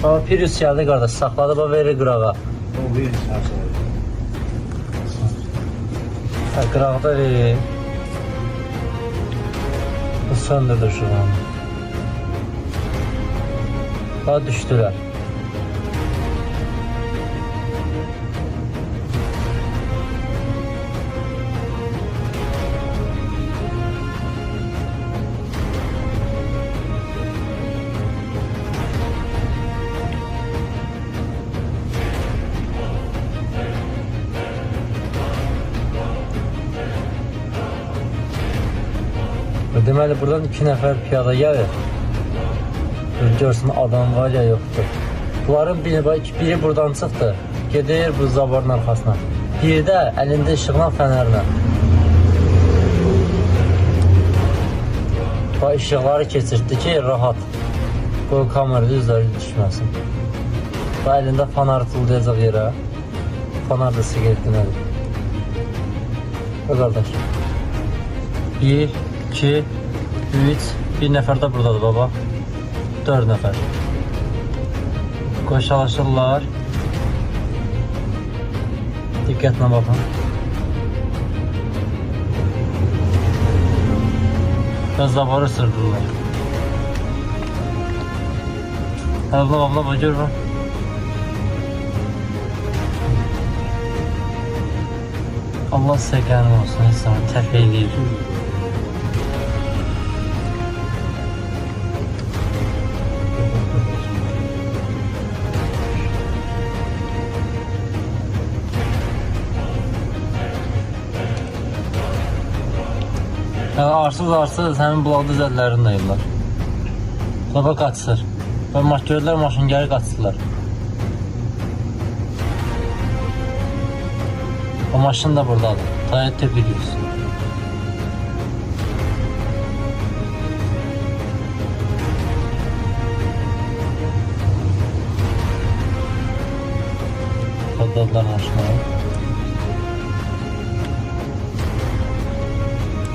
Ama Prius geldi qardaş, saxladı, bax verir qırağa. O bir sarsın. Qıraqda verir. Bu söndürdü şuradan. Daha düşdülər. Deməli buradan 2 nəfər piyada gəlir. Görsün adam var ya yoxdur. Bunların biri buradan çıxdı. Gedir bu zavarın arxasına. Biri də əlində işıqla fənərlə. Bax işıqları keçirtdi ki rahat. Qoy kamerada üzləri düşməsin. Bax əlində fanar tutulayacaq yerə. Fanar da sigaretini əlir. Bax qardaş. 1, 2, 3, bir nəfər də buradadır baba. 4 nəfər. Qoşalaşırlar. Diqqətlə baxın. Və zavarı sürdürürlər. Abla gör bax. Allah sizə qənim olsun, insanı təhvil eləyir. Arsız həmin bulaqda zəllərini dayırlar. Baba qaçsır. Və gördülər maşın gəri qaçsırlar. O maşın da buradadır. Tayet tepkiyoruz. Kodladılar maşını.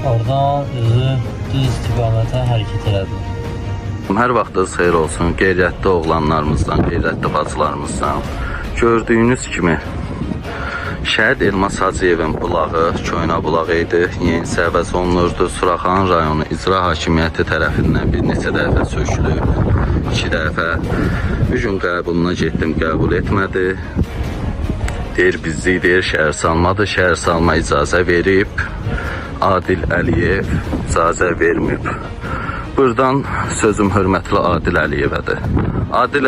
Oradan üzü düz istiqamətə hərəkət elədi. Hər vaxtınız xeyir olsun, qeyrətli oğlanlarımızdan, qeyrətli bacılarımızdan. Gördüyünüz kimi Şəhid Elmas Hacıyevin bulağı Köynə bulağı idi. Yenisi əvəz olunurdu. Suraxanı rayonu icra hakimiyyəti tərəfindən bir neçə dəfə sökülüb. 2 dəfə. Bir gün qəbuluna getdim, qəbul etmədi. Deyir bizlik, deyir şəhər salmadı. Şəhər salma icazə verib. Adil Əliyev icazə verməyib. Buradan sözüm hörmətli Adil Əliyevədir. Adil